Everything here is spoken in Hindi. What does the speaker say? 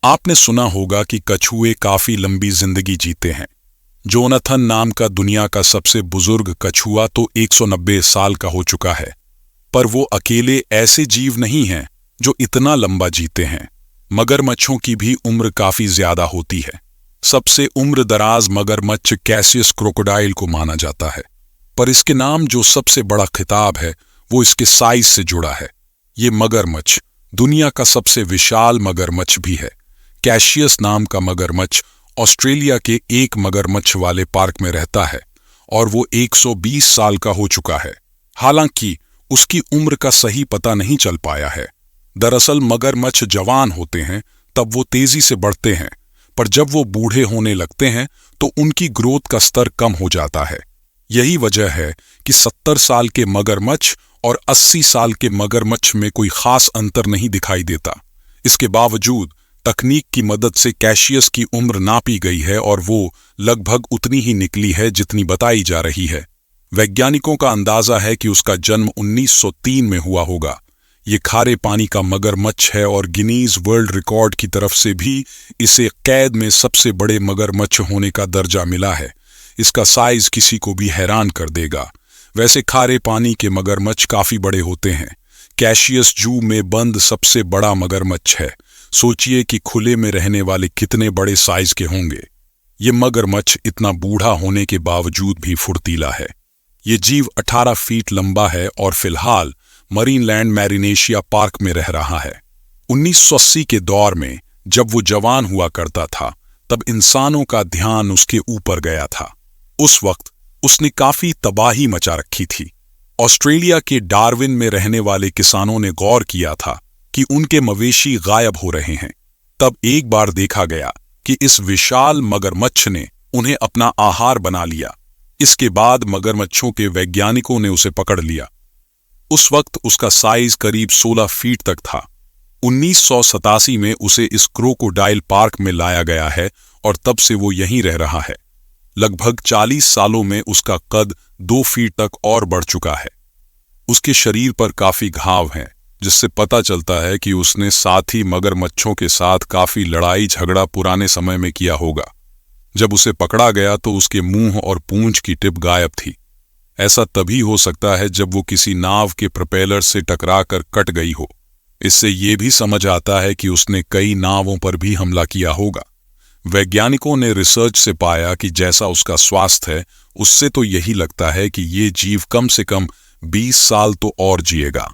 आपने सुना होगा कि कछुए काफी लंबी जिंदगी जीते हैं। जोनाथन नाम का दुनिया का सबसे बुजुर्ग कछुआ तो 190 साल का हो चुका है। पर वो अकेले ऐसे जीव नहीं हैं जो इतना लंबा जीते हैं। मगरमच्छों की भी उम्र काफी ज्यादा होती है। सबसे उम्रदराज मगरमच्छ कैसियस क्रोकोडाइल को माना जाता है। पर इसके नाम जो सबसे बड़ा खिताब है वो इसके साइज से जुड़ा है। ये मगरमच्छ दुनिया का सबसे विशाल मगरमच्छ भी है। कैसियस नाम का मगरमच्छ ऑस्ट्रेलिया के एक मगरमच्छ वाले पार्क में रहता है और वो 120 साल का हो चुका है। हालांकि उसकी उम्र का सही पता नहीं चल पाया है। दरअसल मगरमच्छ जवान होते हैं तब वो तेजी से बढ़ते हैं, पर जब वो बूढ़े होने लगते हैं तो उनकी ग्रोथ का स्तर कम हो जाता है। यही वजह है कि 70 साल के मगरमच्छ और 80 साल के मगरमच्छ में कोई खास अंतर नहीं दिखाई देता। इसके बावजूद तकनीक की मदद से कैसियस की उम्र नापी गई है और वो लगभग उतनी ही निकली है जितनी बताई जा रही है। वैज्ञानिकों का अंदाजा है कि उसका जन्म 1903 में हुआ होगा। ये खारे पानी का मगरमच्छ है और गिनीज वर्ल्ड रिकॉर्ड की तरफ से भी इसे कैद में सबसे बड़े मगरमच्छ होने का दर्जा मिला है। इसका साइज किसी को भी हैरान कर देगा। वैसे खारे पानी के मगरमच्छ काफी बड़े होते हैं। कैसियस जू में बंद सबसे बड़ा मगरमच्छ है। सोचिए कि खुले में रहने वाले कितने बड़े साइज के होंगे। ये मगरमच्छ इतना बूढ़ा होने के बावजूद भी फुर्तीला है। ये जीव 18 फीट लंबा है और फिलहाल मरीनलैंड मैरिनेशिया पार्क में रह रहा है। 1980 के दौर में जब वो जवान हुआ करता था तब इंसानों का ध्यान उसके ऊपर गया था। उस वक्त उसने काफी तबाही मचा रखी थी। ऑस्ट्रेलिया के डार्विन में रहने वाले किसानों ने गौर किया था कि उनके मवेशी गायब हो रहे हैं। तब एक बार देखा गया कि इस विशाल मगरमच्छ ने उन्हें अपना आहार बना लिया। इसके बाद मगरमच्छों के वैज्ञानिकों ने उसे पकड़ लिया। उस वक्त उसका साइज करीब 16 फीट तक था। 1987 में उसे इस क्रोकोडाइल पार्क में लाया गया है और तब से वो यहीं रह रहा है। लगभग 40 सालों में उसका कद 2 फीट तक और बढ़ चुका है। उसके शरीर पर काफी घाव हैं, जिससे पता चलता है कि उसने साथी मगरमच्छों के साथ काफी लड़ाई झगड़ा पुराने समय में किया होगा। जब उसे पकड़ा गया तो उसके मुंह और पूंछ की टिप गायब थी। ऐसा तभी हो सकता है जब वो किसी नाव के प्रोपेलर से टकराकर कट गई हो। इससे ये भी समझ आता है कि उसने कई नावों पर भी हमला किया होगा। वैज्ञानिकों ने रिसर्च से पाया कि जैसा उसका स्वास्थ्य है उससे तो यही लगता है कि ये जीव कम से कम 20 साल तो और जिएगा।